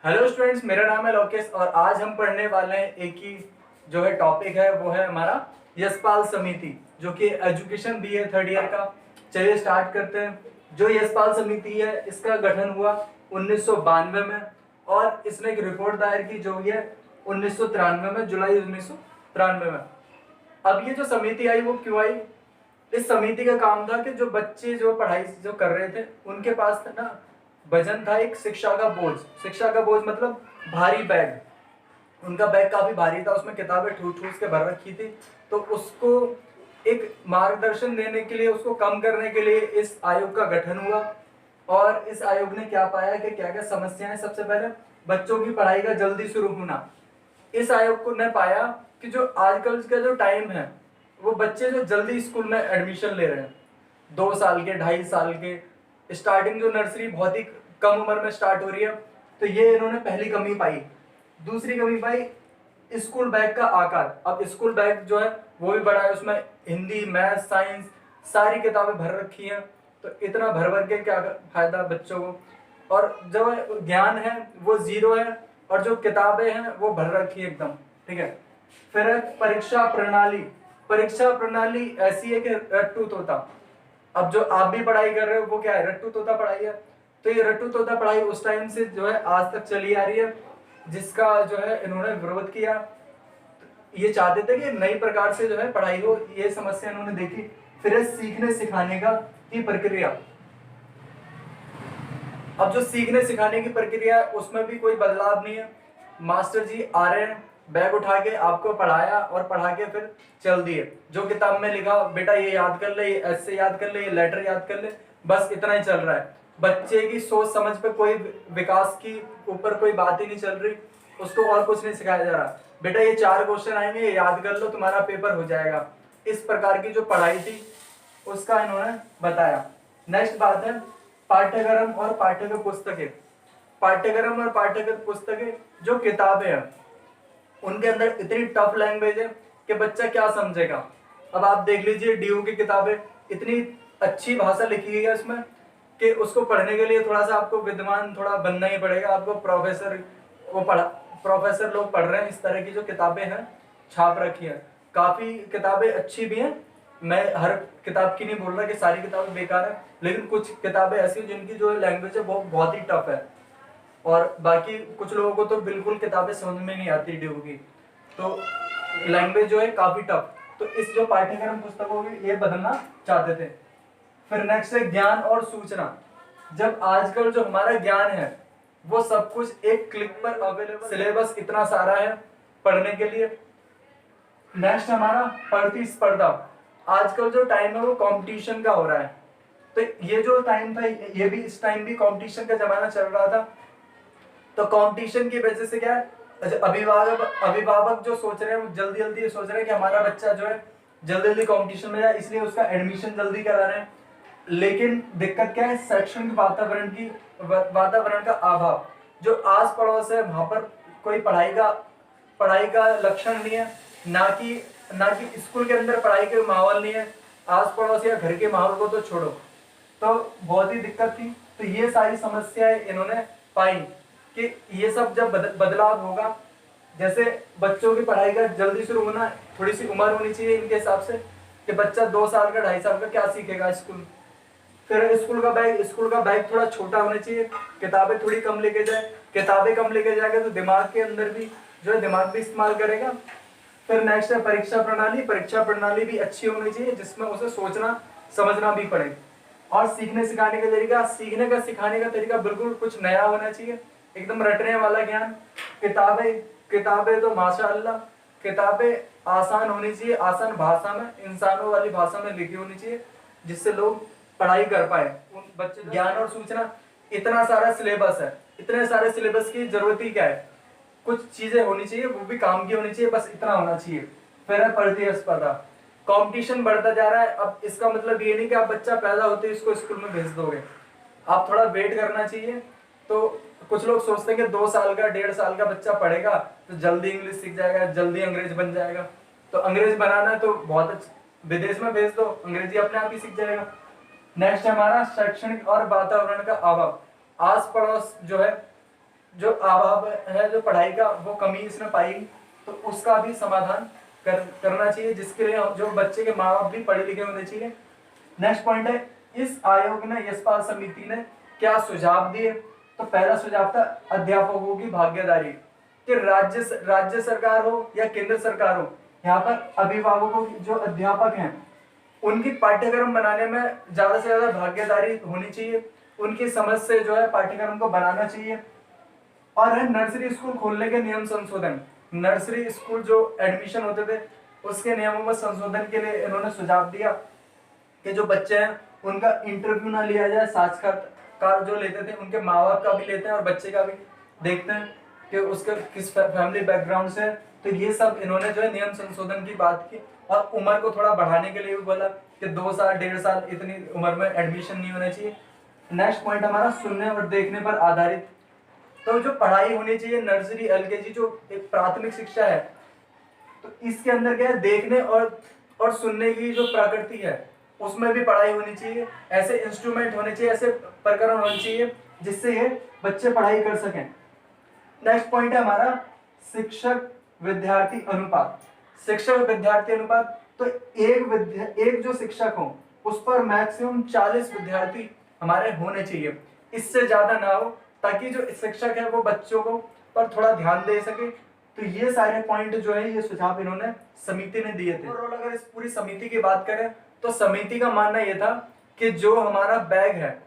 Hello students, मेरा नाम है लोकेश और आज हम पढ़ने वाले हैं एक ही जो है टॉपिक है वो है हमारा यशपाल समिति, जो कि एजुकेशन बी है थर्ड ईयर का। चलिए स्टार्ट करते हैं। जो यशपाल समिति है इसका गठन हुआ 1992 में और इसने एक रिपोर्ट दायर की जो है 1993 में, जुलाई 1993 में। अब ये जो समिति आई वो क्यों आई? इस समिति का काम था कि जो बच्चे जो पढ़ाई जो कर रहे थे उनके पास था ना वजन था, एक शिक्षा का बोझ। शिक्षा का बोझ मतलब भारी बैग। उनका बैग काफी भारी था, उसमें किताबें ठूस ठूस के भर रखी थी। तो उसको एक मार्गदर्शन देने के लिए, उसको कम करने के लिए इस आयोग का गठन हुआ। और इस आयोग ने क्या पाया कि क्या क्या समस्याएं। सबसे पहले बच्चों की पढ़ाई का जल्दी शुरू होना। इस आयोग को ने पाया कि जो आजकल का जो टाइम है वो बच्चे जो जल्दी स्कूल में एडमिशन ले रहे हैं, 2 साल के, 2.5 साल के, स्टार्टिंग जो नर्सरी बहुत ही कम उम्र में स्टार्ट हो रही है। तो ये इन्होंने पहली कमी पाई। दूसरी कमी पाई स्कूल बैग का आकार। अब स्कूल बैग जो है वो भी बड़ा है, उसमें हिंदी, मैथ, साइंस सारी किताबें भर रखी हैं। तो इतना भर भर के क्या फायदा बच्चों को। और जो ज्ञान है वो जीरो है और जो किताबें हैं वो भर रखी है एकदम। ठीक है। फिर है परीक्षा प्रणाली। परीक्षा प्रणाली ऐसी है कि रट्टू तोता। अब जो आप भी पढ़ाई कर रहे हो वो क्या है? रट्टू तोता पढ़ाई है। तो ये रट्टू तोता पढ़ाई उस टाइम से जो है आज तक चली आ रही है, जिसका जो है इन्होंने विरोध किया। ये चाहते थे कि नई प्रकार से जो है पढ़ाई हो, ये समस्या इन्होंने देखी। फिर है सीखने सिखाने का की प्रक्रिया। अब जो सीखने सिखाने की प्रक्रिया है उसमें भी कोई बदलाव नहीं है। मास्टर जी आ रहे हैं, बैग उठा के आपको पढ़ाया और पढ़ा के फिर चल दिए। जो किताब में लिखा बेटा ये याद कर ले, ये ऐसे याद कर ले, ये लेटर याद कर ले, बस इतना ही चल रहा है। बच्चे की सोच समझ पे कोई विकास की ऊपर कोई बात ही नहीं चल रही। उसको और कुछ नहीं सिखाया जा रहा। बेटा ये 4 क्वेश्चन आएंगे, ये याद कर लो, तुम्हारा पेपर हो जाएगा। इस प्रकार की जो पढ़ाई थी उसका इन्होंने बताया। नेक्स्ट बात है पाठ्यक्रम और पाठ्यक्रम पुस्तकें। पाठ्यक्रम और पाठ्यक्रम पुस्तकें जो किताबें हैं उनके अंदर इतनी टफ लैंग्वेज है कि बच्चा क्या समझेगा। अब आप देख लीजिए डीयू की किताबें, इतनी अच्छी भाषा लिखी गई है उसमें कि उसको पढ़ने के लिए थोड़ा सा आपको विद्वान थोड़ा बनना ही पड़ेगा। आपको प्रोफेसर वो पढ़ा प्रोफेसर लोग पढ़ रहे हैं। इस तरह की जो किताबें हैं छाप रखी है। काफी किताबें अच्छी भी हैं। मैं हर किताब की नहीं बोल रहा कि सारी किताबें बेकार है, लेकिन कुछ किताबें ऐसी जिनकी जो लैंग्वेज है वो बहुत ही टफ है। और बाकी कुछ लोगों को तो बिल्कुल किताबें समझ में नहीं आती ड्यू की। तो लैंग्वेज जो है काफी टफ। तो इस जो पाठ्यक्रम पुस्तकों की ये बदलना चाहते थे। फिर नेक्स्ट है ज्ञान और सूचना। जब आजकल जो हमारा ज्ञान है वो सब कुछ एक क्लिक पर अवेलेबल, सिलेबस इतना सारा है पढ़ने के लिए। नेक्स्ट हमारा प्रतिस्पर्धा। आजकल जो टाइम है वो कंपटीशन का हो रहा है। तो ये जो टाइम था ये भी, इस टाइम भी कंपटीशन का जमाना चल रहा था। तो कंपटीशन की वजह से क्या है, अभिभावक अभिभावक जो सोच रहे हैं वो जल्दी जल्दी ये सोच रहे हैं कि हमारा बच्चा जो है जल्दी जल्दी कंपटीशन में जाए, इसलिए उसका एडमिशन जल्दी करा रहे हैं। लेकिन दिक्कत क्या है? शैक्षणिक वातावरण का अभाव। जो आस पड़ोस है वहां पर कोई पढ़ाई का लक्षण नहीं है। ना कि स्कूल के अंदर पढ़ाई के माहौल नहीं है। आस पड़ोस या घर के माहौल को तो छोड़ो। तो बहुत ही दिक्कत थी। तो ये सारी समस्याएं इन्होंने पाई कि ये सब जब बदलाव होगा, जैसे बच्चों की पढ़ाई का जल्दी शुरू होना, थोड़ी सी उम्र होनी चाहिए इनके हिसाब से कि बच्चा 2 साल का, 2.5 साल का क्या सीखेगा स्कूल। फिर स्कूल का बैग थोड़ा छोटा होना चाहिए। किताबें थोड़ी कम लेके जाए। किताबें कम लेके जाएगा तो दिमाग के अंदर भी जो है दिमाग भी इस्तेमाल करेगा। फिर नेक्स्ट है परीक्षा प्रणाली। परीक्षा प्रणाली भी अच्छी होनी चाहिए जिसमें उसे सोचना समझना भी पड़े। और सीखने का सिखाने का तरीका बिल्कुल कुछ नया होना चाहिए, एकदम रटने वाला ज्ञान। किताबें किताबें तो माशाअल्लाह, किताबें आसान होनी चाहिए, आसान भाषा में, इंसानों वाली भाषा में लिखी होनी चाहिए जिससे लोग पढ़ाई कर पाए। उन बच्चे ज्ञान और सूचना, इतना सारा सिलेबस है, इतने सारे सिलेबस की जरूरत ही क्या है? कुछ चीजें होनी चाहिए, वो भी काम की होनी चाहिए, बस इतना होना चाहिए। फिर है प्रतिस्पर्धा। कंपटीशन बढ़ता जा रहा है। अब इसका मतलब ये नहीं कि आप बच्चा पैदा होते ही इसको स्कूल में भेज दोगे। आप थोड़ा वेट करना चाहिए। तो कुछ लोग सोचते हैं कि 2 साल का, 1.5 साल का बच्चा पढ़ेगा तो जल्दी इंग्लिश सीख जाएगा, जल्दी अंग्रेज बन जाएगा। तो अंग्रेज बनाना है तो बहुत अच्छा, विदेश में भेज दो, अंग्रेजी अपने आप ही सीख जाएगा। नेक्स्ट हमारा शैक्षणिक और वातावरण का अभाव। आस पड़ोस जो है जो अभाव है जो पढ़ाई का वो कमी इसमें पाई, तो उसका भी समाधान करना चाहिए, जिसके लिए जो बच्चे के माँ बाप भी पढ़े लिखे होने चाहिए। नेक्स्ट पॉइंट है, इस आयोग ने, यशपाल समिति ने क्या सुझाव दिए? तो पहला सुझाव था अध्यापकों की भागीदारी, कि राज्य सरकार हो या केंद्र सरकार हो, यहाँ पर अभिभावकों की, जो अध्यापक हैं, उनकी पाठ्यक्रम बनाने में ज्यादा से ज्यादा भागीदारी होनी चाहिए। उनकी समझ से जो है पाठ्यक्रम को बनाना चाहिए। और है नर्सरी स्कूल खोलने के नियम संशोधन। नर्सरी स्कूल जो एडमिशन होते थे उसके नियमों में संशोधन के लिए इन्होंने सुझाव दिया कि जो बच्चे हैं उनका इंटरव्यू ना लिया जाए, साक्षात्कार जो लेते थे उनके माँ बाप का भी लेते हैं और बच्चे का भी देखते हैं कि उसके किस फैमिली बैकग्राउंड से। तो ये सब इन्होंने जो है नियम संशोधन की बात की, और उम्र को थोड़ा बढ़ाने के लिए भी बोला कि 2 साल 1.5 साल इतनी उम्र में एडमिशन नहीं होना चाहिए। नेक्स्ट पॉइंट हमारा सुनने और देखने पर आधारित। तो जो पढ़ाई होनी चाहिए नर्सरी एलकेजी जो एक प्राथमिक शिक्षा है, तो इसके अंदर क्या है, देखने और सुनने की जो प्रकृति है उसमें भी पढ़ाई होनी चाहिए। ऐसे इंस्ट्रूमेंट होने चाहिए, ऐसे प्रकरण होने चाहिए जिससे ये बच्चे पढ़ाई कर सकें। नेक्स्ट पॉइंट है हमारा शिक्षक विद्यार्थी अनुपात। शिक्षक विद्यार्थी अनुपात, तो एक जो शिक्षक हो उस पर मैक्सिमम 40 विद्यार्थी हमारे होने चाहिए, इससे ज्यादा ना हो, ताकि जो शिक्षक है वो बच्चों को पर थोड़ा ध्यान दे सके। तो ये सारे पॉइंट जो है ये सुझाव इन्होंने समिति ने दिए थे। और अगर इस पूरी समिति की बात करें तो समिति का मानना यह था कि जो हमारा बैग है,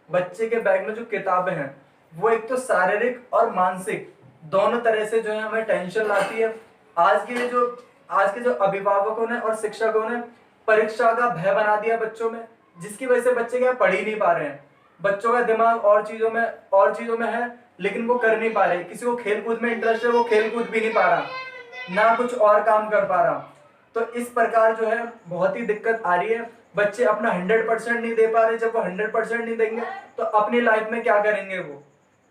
बच्चे के बैग में जो किताबें हैं, वो एक तो शारीरिक और मानसिक दोनों तरह से जो है हमें टेंशन लाती है। आज के जो अभिभावकों ने और शिक्षकों ने परीक्षा का भय बना दिया बच्चों में, जिसकी वजह से बच्चे क्या पढ़ ही नहीं पा रहे हैं। बच्चों का दिमाग और चीजों में है, लेकिन वो कर नहीं पा रहे। किसी को खेलकूद में इंटरेस्ट है, वो खेलकूद भी नहीं पा रहा, ना कुछ और काम कर पा रहा। तो इस प्रकार जो है बहुत ही दिक्कत आ रही है। बच्चे अपना 100% नहीं दे पा रहे। जब वो 100% नहीं देंगे तो अपनी लाइफ में क्या करेंगे वो?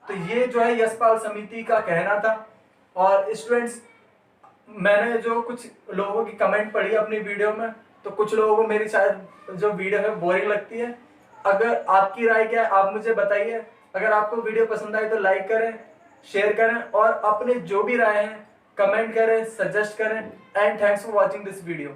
तो ये जो है यशपाल समिति का कहना था। और स्टूडेंट्स, मैंने जो कुछ लोगों की कमेंट पढ़ी अपनी वीडियो में, तो कुछ लोगों को मेरी शायद जो वीडियो है बोरिंग लगती है। अगर आपकी राय क्या है आप मुझे बताइए। अगर आपको वीडियो पसंद आए तो लाइक करें, शेयर करें और अपने जो भी राय हैं कमेंट करें, सजेस्ट करें। And thanks for watching this video.